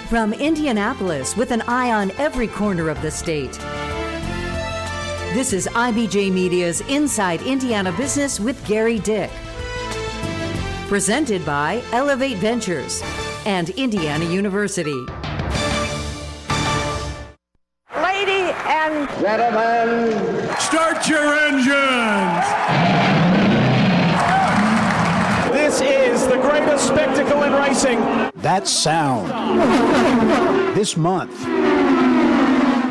From Indianapolis, with an eye on every corner of the state, this is IBJ Media's Inside Indiana Business with Gary Dick. Presented by Elevate Ventures and Indiana University. Ladies and gentlemen, start your engines! This is the greatest spectacle in racing. That sound. This month,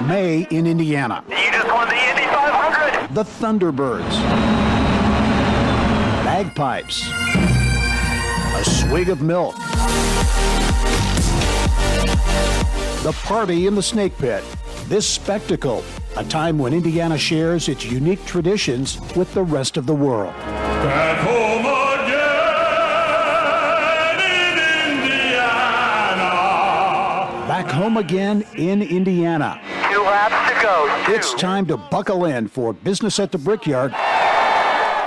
May in Indiana. You just won the Indy 500. The Thunderbirds. Bagpipes. A swig of milk. The party in the snake pit. This spectacle, a time when Indiana shares its unique traditions with the rest of the world. Back home again in Indiana. Back home again in Indiana. 2 laps to go. It's time to buckle in for Business at the Brickyard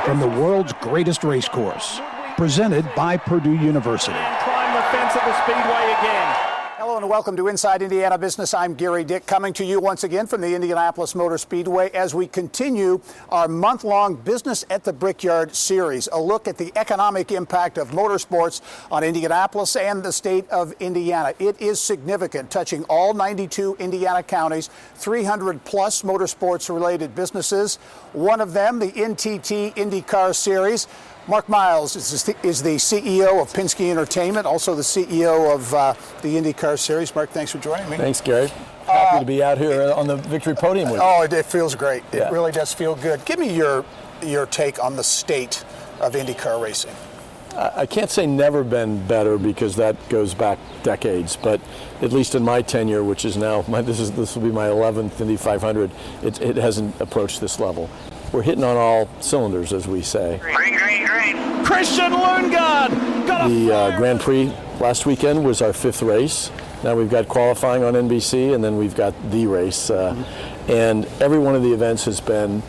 from the world's greatest racecourse. Presented by Purdue University. Climb the fence at the Speedway again. Hello and welcome to Inside Indiana Business. I'm Gary Dick, coming to you once again from the Indianapolis Motor Speedway as we continue our month-long Business at the Brickyard series, a look at the economic impact of motorsports on Indianapolis and the state of Indiana. It is significant, touching all 92 Indiana counties, 300 plus motorsports-related businesses. One of them, the NTT IndyCar Series. Mark Miles is the CEO of Penske Entertainment, also the CEO of the IndyCar Series. Mark, thanks for joining me. Thanks, Gary. Happy to be out here on the victory podium with you. Oh, it feels great. Yeah. It really does feel good. Give me your take on the state of IndyCar racing. I can't say never been better because that goes back decades, but at least in my tenure, which is now, this will be my 11th Indy 500, it hasn't approached this level. We're hitting on all cylinders, as we say. Green. Christian Lundgaard got The Grand Prix last weekend was our 5th race. Now we've got qualifying on NBC, and then we've got the race. And every one of the events has been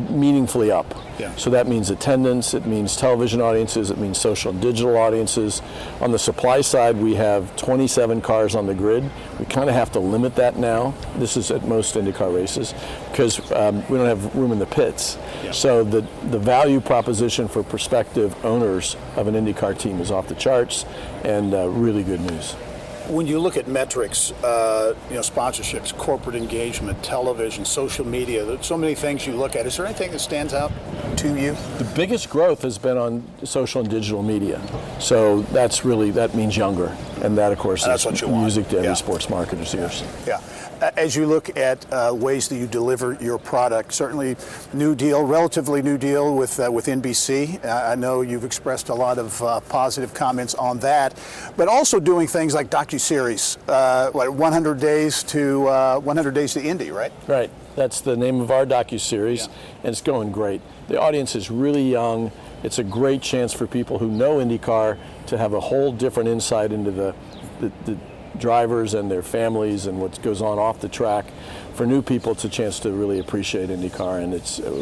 meaningfully up. Yeah. So that means attendance, it means television audiences, it means social and digital audiences. On the supply side, we have 27 cars on the grid. We kind of have to limit that now. This is at most IndyCar races because we don't have room in the pits. Yeah. So the value proposition for prospective owners of an IndyCar team is off the charts, and really good news. When you look at metrics, sponsorships, corporate engagement, television, social media, there's so many things you look at. Is there anything that stands out to you? The biggest growth has been on social and digital media. So that means younger. And that, of course, is music to every sports marketer's ears. Yeah. As you look at ways that you deliver your product, certainly relatively new deal with NBC. I know you've expressed a lot of positive comments on that, but also doing things like docuseries, 100 days to Indy, right? Right. That's the name of our docuseries, and it's going great. The audience is really young. It's a great chance for people who know IndyCar to have a whole different insight into the drivers and their families and what goes on off the track. For new people, it's a chance to really appreciate IndyCar, and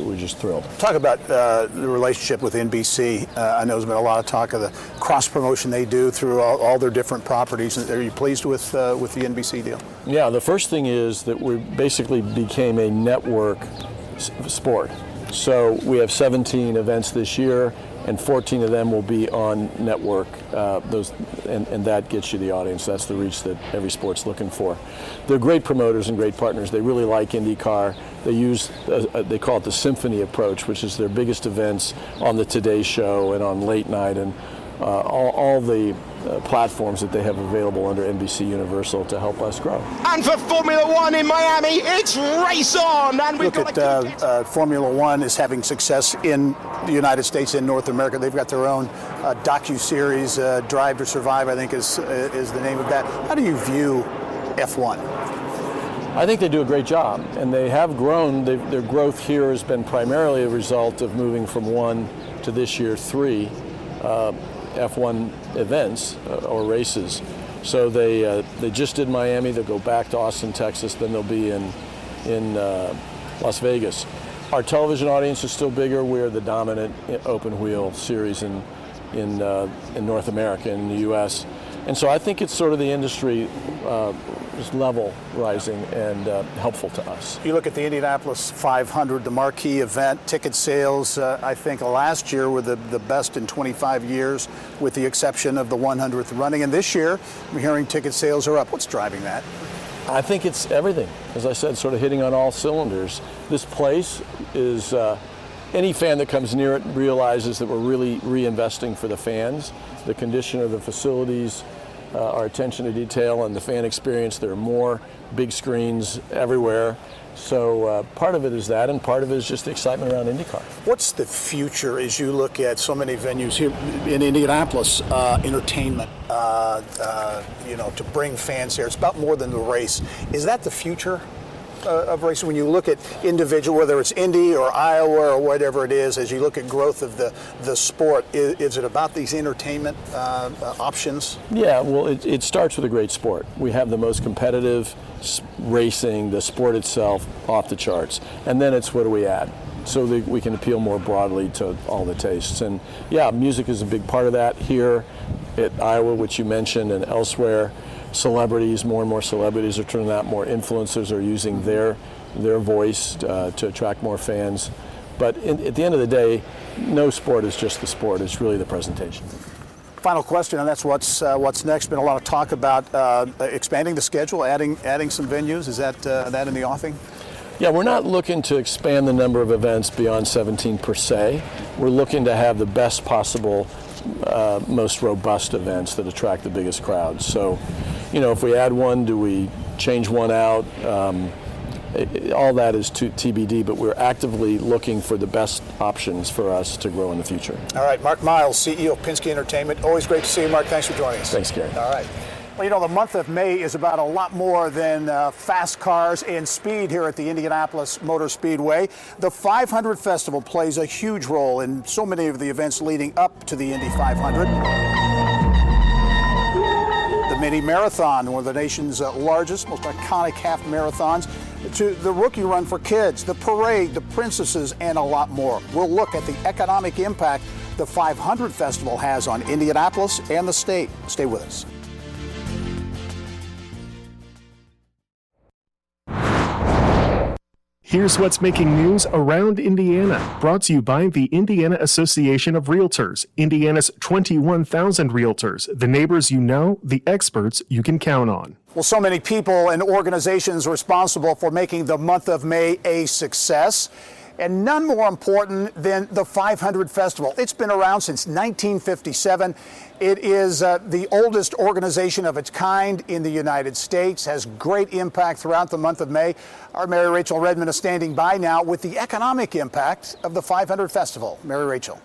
we're just thrilled. Talk about the relationship with NBC. I know there's been a lot of talk of the cross-promotion they do through all their different properties. Are you pleased with the NBC deal? Yeah, the first thing is that we basically became a network sport. So we have 17 events this year, and 14 of them will be on network. And that gets you the audience. That's the reach that every sport's looking for. They're great promoters and great partners. They really like IndyCar. They call it the symphony approach, which is their biggest events on the Today Show and on late night and all the platforms that they have available under NBC Universal to help us grow. And for Formula One in Miami, it's race on! And we've Look at Formula One is having success in the United States, in North America. They've got their own docu-series, Drive to Survive, I think is the name of that. How do you view F1? I think they do a great job, and they have grown. Their growth here has been primarily a result of moving from 1 to this year 3 F1 events or races. So they just did Miami. They'll go back to Austin, Texas. Then they'll be in Las Vegas. Our television audience is still bigger. We're the dominant open wheel series in North America, in the U.S. And so I think it's sort of the industry just level rising and helpful to us. You look at the Indianapolis 500, the marquee event, ticket sales, I think last year were the best in 25 years, with the exception of the 100th running. And this year, I'm hearing ticket sales are up. What's driving that? I think it's everything. As I said, sort of hitting on all cylinders. This place is, any fan that comes near it realizes that we're really reinvesting for the fans. The condition of the facilities, our attention to detail, and the fan experience. There are more big screens everywhere. So part of it is that, and part of it is just the excitement around IndyCar. What's the future as you look at so many venues here in Indianapolis? Entertainment, to bring fans here. It's about more than the race. Is that the future of racing? When you look at individual, whether it's Indy or Iowa or whatever it is, as you look at growth of the sport, is it about these entertainment options? Yeah, well, it starts with a great sport. We have the most competitive racing, the sport itself, off the charts. And then it's what do we add? So that we can appeal more broadly to all the tastes. And yeah, music is a big part of that here at Iowa, which you mentioned, and elsewhere. Celebrities, more and more celebrities are turning out, more influencers are using their voice to attract more fans. But at the end of the day, no sport is just the sport, it's really the presentation. Final question, and that's what's next. Been a lot of talk about expanding the schedule, adding some venues. Is that in the offing? Yeah, we're not looking to expand the number of events beyond 17 per se. We're looking to have the best possible, most robust events that attract the biggest crowds. So, if we add one, do we change one out? All that is to TBD, but we're actively looking for the best options for us to grow in the future. All right, Mark Miles, CEO of Penske Entertainment. Always great to see you, Mark. Thanks for joining us. Thanks, Gary. All right. Well, the month of May is about a lot more than fast cars and speed here at the Indianapolis Motor Speedway. The 500 Festival plays a huge role in so many of the events leading up to the Indy 500. The Mini Marathon, one of the nation's largest, most iconic half marathons, to the Rookie Run for kids, the parade, the princesses, and a lot more. We'll look at the economic impact the 500 Festival has on Indianapolis and the state. Stay with us. Here's what's making news around Indiana, brought to you by the Indiana Association of Realtors, Indiana's 21,000 realtors, the neighbors you know, the experts you can count on. Well, so many people and organizations responsible for making the month of May a success, and none more important than the 500 Festival. It's been around since 1957. It is the oldest organization of its kind in the United States, has great impact throughout the month of May. Our Mary Rachel Redmond is standing by now with the economic impact of the 500 Festival. Mary Rachel.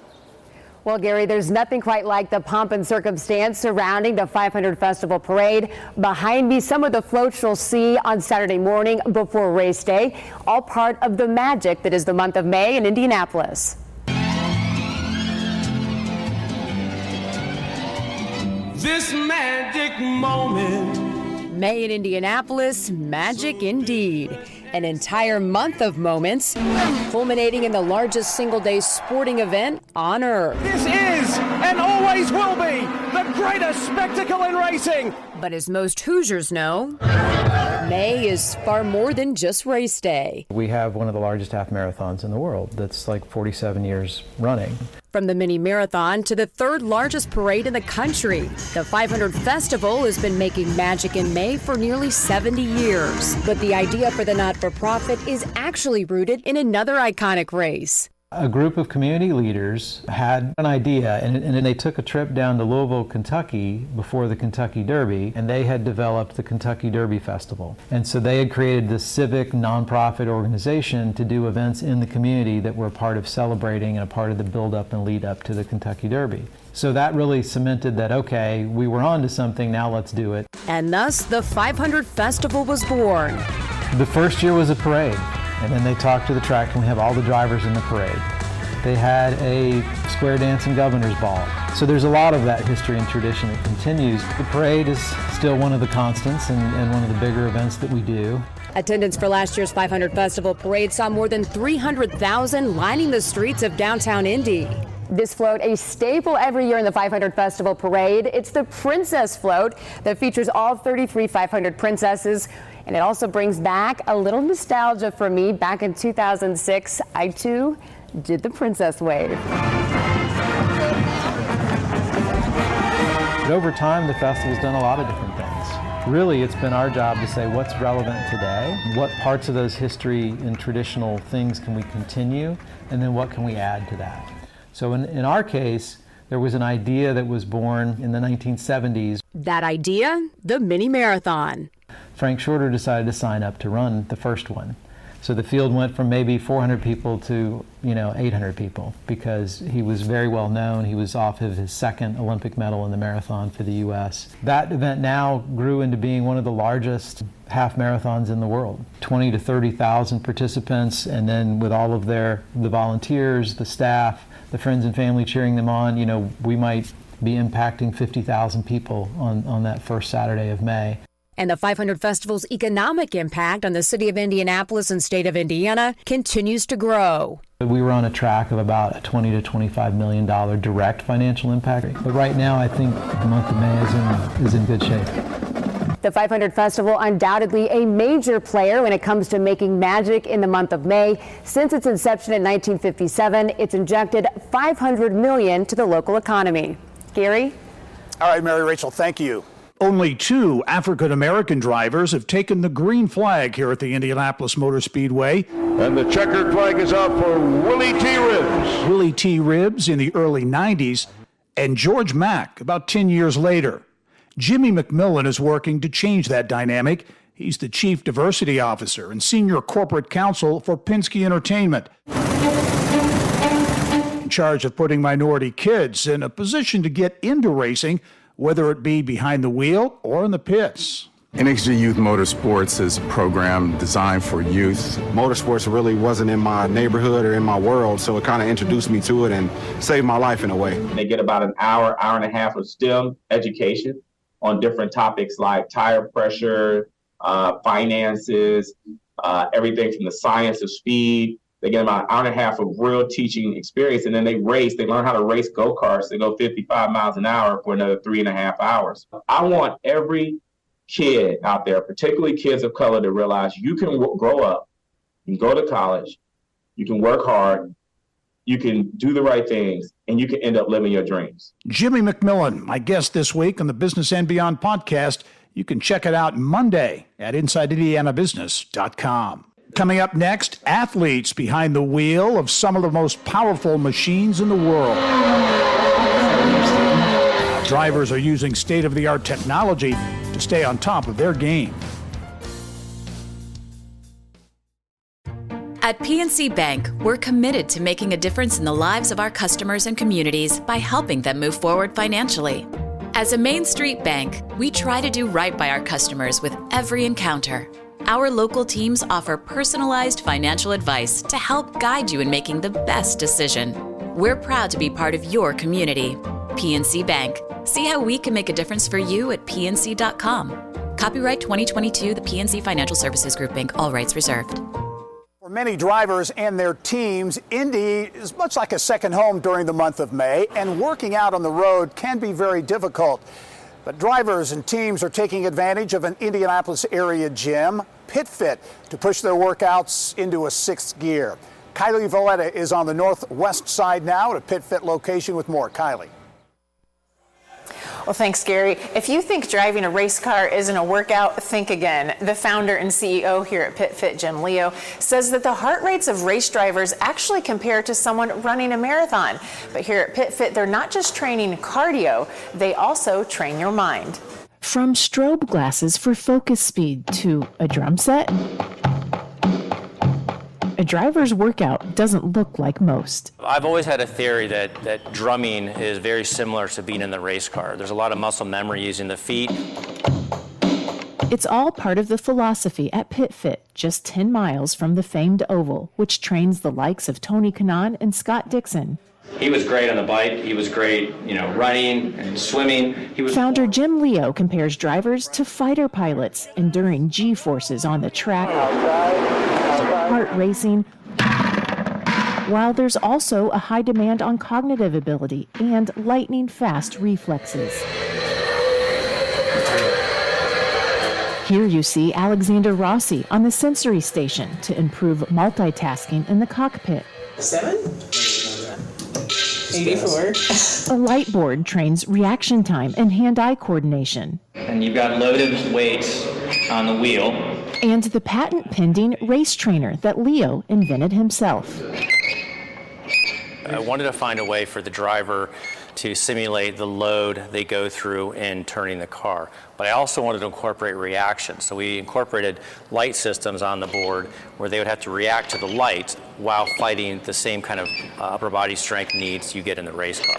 Well, Gary, there's nothing quite like the pomp and circumstance surrounding the 500 Festival Parade. Behind me, some of the floats you'll see on Saturday morning before race day, all part of the magic that is the month of May in Indianapolis. This magic moment. May in Indianapolis, magic indeed. An entire month of moments, culminating in the largest single-day sporting event on Earth. This is, and always will be, the greatest spectacle in racing. But as most Hoosiers know, May is far more than just race day. We have one of the largest half marathons in the world that's like 47 years running. From the mini marathon to the third largest parade in the country, the 500 Festival has been making magic in May for nearly 70 years. But the idea for the not-for-profit is actually rooted in another iconic race. A group of community leaders had an idea, and they took a trip down to Louisville, Kentucky before the Kentucky Derby, and they had developed the Kentucky Derby Festival. And so they had created this civic nonprofit organization to do events in the community that were a part of celebrating and a part of the build-up and lead-up to the Kentucky Derby. So that really cemented that, okay, we were on to something, now let's do it. And thus, the 500 Festival was born. The first year was a parade. And then they talked to the track, and we have all the drivers in the parade. They had a square dance and governor's ball. So there's a lot of that history and tradition that continues. The parade is still one of the constants and one of the bigger events that we do. Attendance for last year's 500 Festival parade saw more than 300,000 lining the streets of downtown Indy. This float, a staple every year in the 500 Festival Parade. It's the Princess Float that features all 33 500 princesses. And it also brings back a little nostalgia for me. Back in 2006, I too did the Princess Wave. But over time, the festival's done a lot of different things. Really, it's been our job to say what's relevant today, what parts of those history and traditional things can we continue, and then what can we add to that. So in our case, there was an idea that was born in the 1970s. That idea? The mini marathon. Frank Shorter decided to sign up to run the first one. So the field went from maybe 400 people to 800 people because he was very well known. He was off of his second Olympic medal in the marathon for the U.S. That event now grew into being one of the largest half marathons in the world. 20 to 30,000 participants, and then with all of the volunteers, the staff, the friends and family cheering them on, we might be impacting 50,000 people on that first Saturday of May. And the 500 Festival's economic impact on the city of Indianapolis and state of Indiana continues to grow. We were on a track of about a $20 to $25 million direct financial impact. But right now, I think the month of May is in good shape. The 500 Festival, undoubtedly a major player when it comes to making magic in the month of May. Since its inception in 1957, it's injected $500 million to the local economy. Gary? All right, Mary Rachel, thank you. Only 2 African-American drivers have taken the green flag here at the Indianapolis Motor Speedway. And the checkered flag is out for Willie T. Ribbs. Willie T. Ribbs in the early 90s, and George Mack about 10 years later. Jimmy McMillan is working to change that dynamic. He's the Chief Diversity Officer and Senior Corporate Counsel for Penske Entertainment, in charge of putting minority kids in a position to get into racing, whether it be behind the wheel or in the pits. NXG Youth Motorsports is a program designed for youth. Motorsports really wasn't in my neighborhood or in my world, so it kind of introduced me to it and saved my life in a way. They get about an hour and a half of STEM education on different topics like tire pressure, finances, everything from the science of speed. They get about an hour and a half of real teaching experience, and then they learn how to race go-karts. They go 55 miles an hour for another 3.5 hours. I want every kid out there, particularly kids of color, to realize you can grow up, you can go to college, you can work hard, you can do the right things, and you can end up living your dreams. Jimmy McMillan, my guest this week on the Business and Beyond podcast. You can check it out Monday at InsideIndianaBusiness.com. Coming up next, athletes behind the wheel of some of the most powerful machines in the world. Drivers are using state-of-the-art technology to stay on top of their game. At PNC Bank, we're committed to making a difference in the lives of our customers and communities by helping them move forward financially. As a Main Street bank, we try to do right by our customers with every encounter. Our local teams offer personalized financial advice to help guide you in making the best decision. We're proud to be part of your community. PNC Bank. See how we can make a difference for you at pnc.com. Copyright 2022, the PNC Financial Services Group, Inc., all rights reserved. For many drivers and their teams, Indy is much like a second home during the month of May, and working out on the road can be very difficult. But drivers and teams are taking advantage of an Indianapolis area gym, PitFit, to push their workouts into a 6th gear. Kylie Valletta is on the northwest side now at a PitFit location with more. Kylie. Well, thanks, Gary. If you think driving a race car isn't a workout, think again. The founder and CEO here at PitFit, Jim Leo, says that the heart rates of race drivers actually compare to someone running a marathon. But here at PitFit, they're not just training cardio, they also train your mind. From strobe glasses for focus speed to a drum set, a driver's workout doesn't look like most. I've always had a theory that drumming is very similar to being in the race car. There's a lot of muscle memory using the feet. It's all part of the philosophy at PitFit, just 10 miles from the famed Oval, which trains the likes of Tony Kanaan and Scott Dixon. He was great on the bike. He was great, running and swimming. Founder Jim Leo compares drivers to fighter pilots, enduring G-forces on the track, heart racing, while there's also a high demand on cognitive ability and lightning-fast reflexes. Here you see Alexander Rossi on the sensory station to improve multitasking in the cockpit. 84. A light board trains reaction time and hand-eye coordination. And you've got loaded weights on the wheel. And the patent-pending race trainer that Leo invented himself. I wanted to find a way for the driver to simulate the load they go through in turning the car. But I also wanted to incorporate reaction. So we incorporated light systems on the board where they would have to react to the light while fighting the same kind of upper body strength needs you get in the race car.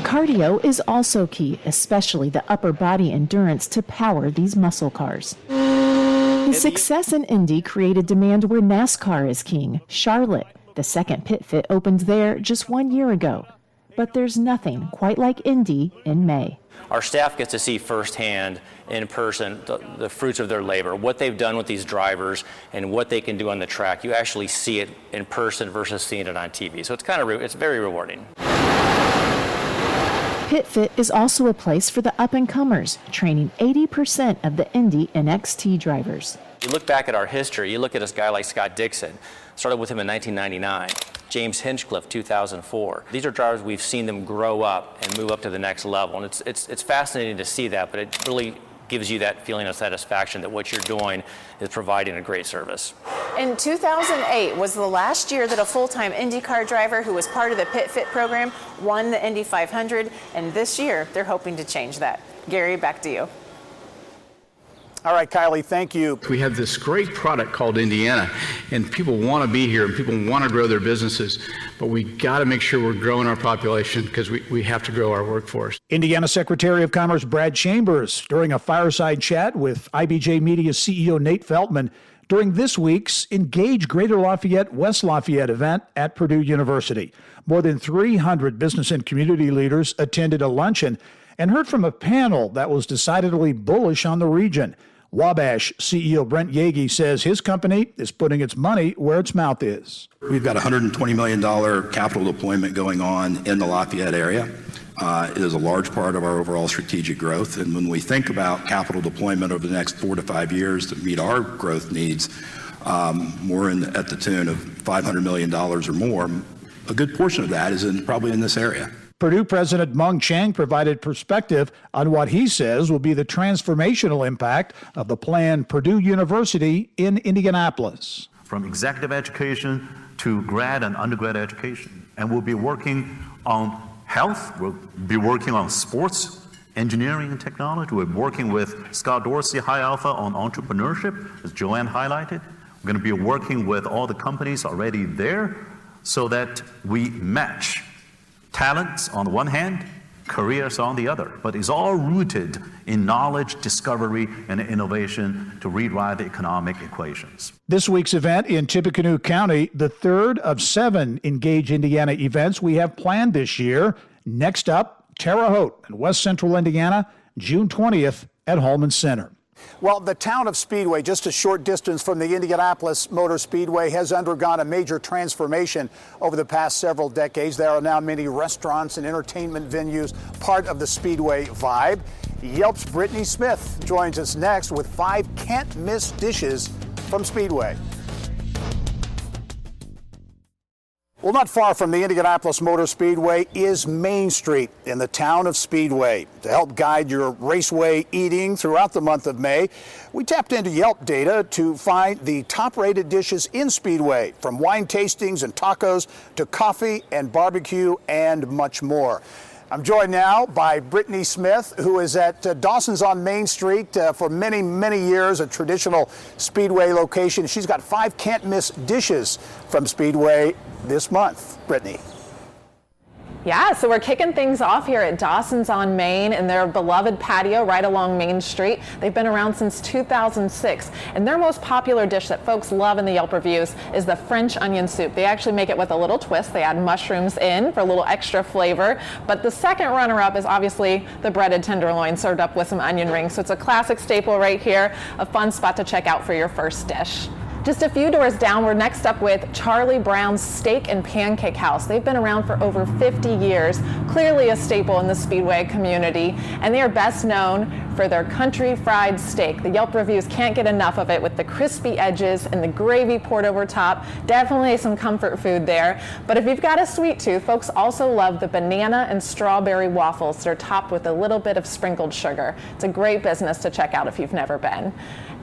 Cardio is also key, especially the upper body endurance to power these muscle cars. The success in Indy created demand where NASCAR is king, Charlotte. The second pit fit opened there just 1 year ago. But there's nothing quite like Indy in May. Our staff gets to see firsthand, in person, the fruits of their labor, what they've done with these drivers and what they can do on the track. You actually see it in person versus seeing it on TV. So it's very rewarding. Pit Fit is also a place for the up-and-comers, training 80% of the Indy NXT drivers. You look back at our history, you look at this guy like Scott Dixon, started with him in 1999, James Hinchcliffe, 2004. These are drivers we've seen them grow up and move up to the next level. And it's fascinating to see that, but it really gives you that feeling of satisfaction that what you're doing is providing a great service. In 2008 was the last year that a full-time IndyCar driver who was part of the Pit Fit program won the Indy 500, and this year they're hoping to change that. Gary, back to you. All right, Kylie, thank you. We have this great product called Indiana, and people want to be here, and people want to grow their businesses, but we got to make sure we're growing our population because we have to grow our workforce. Indiana Secretary of Commerce Brad Chambers during a fireside chat with IBJ Media CEO Nate Feltman during this week's Engage Greater Lafayette West Lafayette event at Purdue University. More than 300 business and community leaders attended a luncheon and heard from a panel that was decidedly bullish on the region. Wabash CEO Brent Yagi says his company is putting its money where its mouth is. We've got $120 million capital deployment going on in the Lafayette area. It is a large part of our overall strategic growth. And when we think about capital deployment over the next 4 to 5 years to meet our growth needs, we're at the tune of $500 million or more. A good portion of that is probably in this area. Purdue President Mung Chiang provided perspective on what he says will be the transformational impact of the planned Purdue University in Indianapolis. From executive education to grad and undergrad education. And we'll be working on health, we'll be working on sports, engineering and technology. We're working with Scott Dorsey, High Alpha on entrepreneurship, as Joanne highlighted. We're going to be working with all the companies already there so that we match talents on the one hand, careers on the other, but it's all rooted in knowledge, discovery, and innovation to rewrite the economic equations. This week's event in Tippecanoe County, the third of 7 Engage Indiana events we have planned this year. Next up, Terre Haute in West Central Indiana, June 20th at Holman Center. Well, the town of Speedway, just a short distance from the Indianapolis Motor Speedway, has undergone a major transformation over the past several decades. There are now many restaurants and entertainment venues, part of the Speedway vibe. Yelp's Brittany Smith joins us next with 5 can't-miss dishes from Speedway. Well, not far from the Indianapolis Motor Speedway is Main Street in the town of Speedway. To help guide your raceway eating throughout the month of May, we tapped into Yelp data to find the top-rated dishes in Speedway, from wine tastings and tacos to coffee and barbecue and much more. I'm joined now by Brittany Smith, who is at Dawson's on Main Street for many, many years, a traditional Speedway location. She's got 5 can't-miss dishes from Speedway this month. Brittany. Yeah, so we're kicking things off here at Dawson's on Main in their beloved patio right along Main Street. They've been around since 2006, and their most popular dish that folks love in the Yelp reviews is the French onion soup. They actually make it with a little twist. They add mushrooms in for a little extra flavor, but the second runner-up is obviously the breaded tenderloin served up with some onion rings. So it's a classic staple right here, a fun spot to check out for your first dish. Just a few doors down, we're next up with Charlie Brown's Steak and Pancake House. They've been around for over 50 years, clearly a staple in the Speedway community, and they are best known for their country fried steak. The Yelp reviews can't get enough of it with the crispy edges and the gravy poured over top. Definitely some comfort food there. But if you've got a sweet tooth, folks also love the banana and strawberry waffles that are topped with a little bit of sprinkled sugar. It's a great business to check out if you've never been.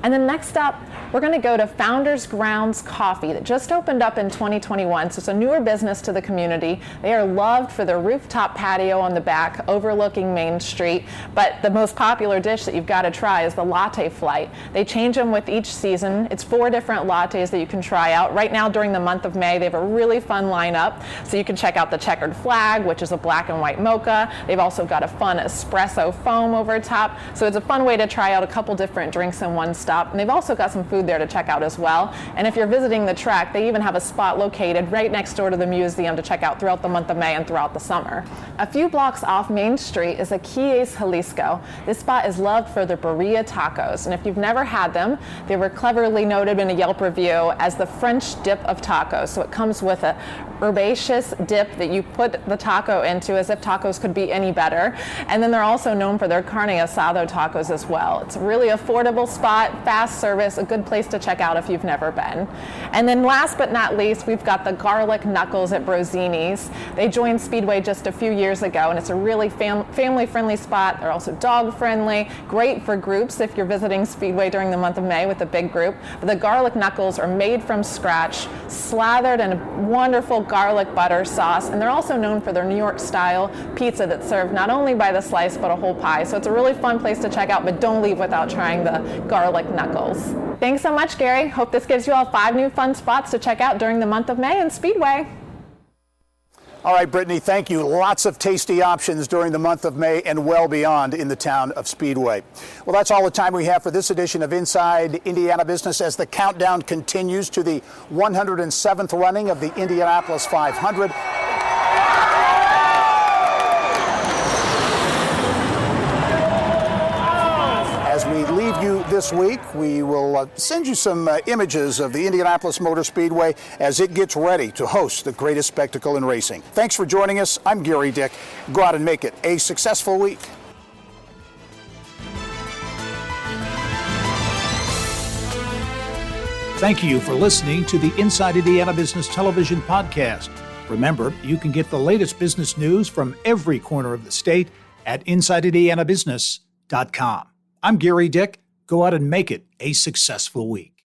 And then next up, we're going to go to Founders Grounds Coffee that just opened up in 2021. So it's a newer business to the community. They are loved for their rooftop patio on the back overlooking Main Street. But the most popular dish that you've got to try is the latte flight. They change them with each season. It's 4 different lattes that you can try out. Right now during the month of May, they have a really fun lineup. So you can check out the checkered flag, which is a black and white mocha. They've also got a fun espresso foam over top. So it's a fun way to try out a couple different drinks in one stop. And they've also got some food there to check out as well. And if you're visiting the track, they even have a spot located right next door to the museum to check out throughout the month of May and throughout the summer. A few blocks off Main Street is Aquiles Jalisco. This spot is loved for their birria tacos. And if you've never had them, they were cleverly noted in a Yelp review as the French dip of tacos. So it comes with a herbaceous dip that you put the taco into as if tacos could be any better. And then they're also known for their carne asado tacos as well. It's a really affordable spot, fast service, a good place to check out if you've never been. And then last but not least, we've got the Garlic Knuckles at Brosini's. They joined Speedway just a few years ago, and it's a really family-friendly spot. They're also dog-friendly, great for groups if you're visiting Speedway during the month of May with a big group. But the Garlic Knuckles are made from scratch, slathered in a wonderful garlic butter sauce, and they're also known for their New York style pizza that's served not only by the slice but a whole pie. So it's a really fun place to check out, but don't leave without trying the Garlic Knuckles. Thanks so much, Gary. Hope this gives you all 5 new fun spots to check out during the month of May in Speedway. All right, Brittany, thank you. Lots of tasty options during the month of May and well beyond in the town of Speedway. Well, that's all the time we have for this edition of Inside Indiana Business as the countdown continues to the 107th running of the Indianapolis 500. As we leave you this week, we will send you some images of the Indianapolis Motor Speedway as it gets ready to host the greatest spectacle in racing. Thanks for joining us. I'm Gary Dick. Go out and make it a successful week. Thank you for listening to the Inside Indiana Business Television podcast. Remember, you can get the latest business news from every corner of the state at InsideIndianaBusiness.com. I'm Gary Dick. Go out and make it a successful week.